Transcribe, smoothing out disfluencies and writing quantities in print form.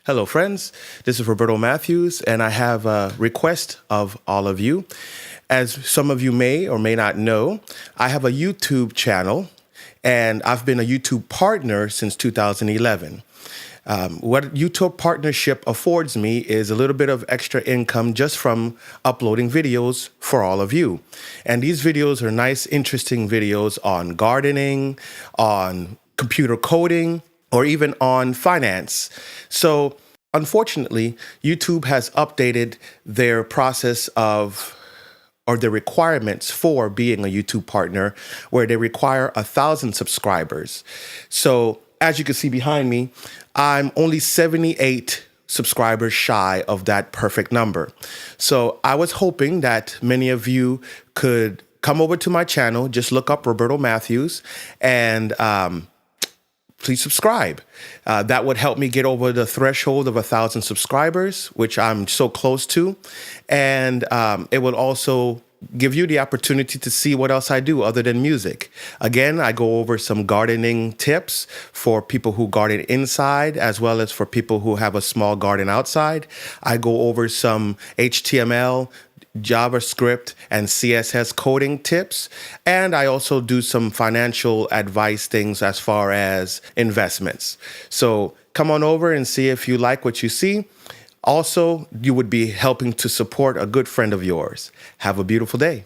Hello, friends. This is Roberto Matthews, and I have a request of all of you. As some of you may or may not know, I have a YouTube channel, and I've been a YouTube partner since 2011. What YouTube partnership affords me is a little bit of extra income just from uploading videos for all of you. And these videos are nice, interesting videos on gardening, on computer coding, or even on finance. So unfortunately, YouTube has updated their process or the requirements for being a YouTube partner, where they require 1,000 subscribers. So as you can see behind me, I'm only 78 subscribers shy of that perfect number. So I was hoping that many of you could come over to my channel, just look up Roberto Matthews, and please subscribe. That would help me get over the threshold of 1,000 subscribers, which I'm so close to. And it will also give you the opportunity to see what else I do other than music. Again, I go over some gardening tips for people who garden inside, as well as for people who have a small garden outside. I go over some HTML, JavaScript, and CSS coding tips. And I also do some financial advice things as far as investments. So come on over and see if you like what you see. Also, you would be helping to support a good friend of yours. Have a beautiful day.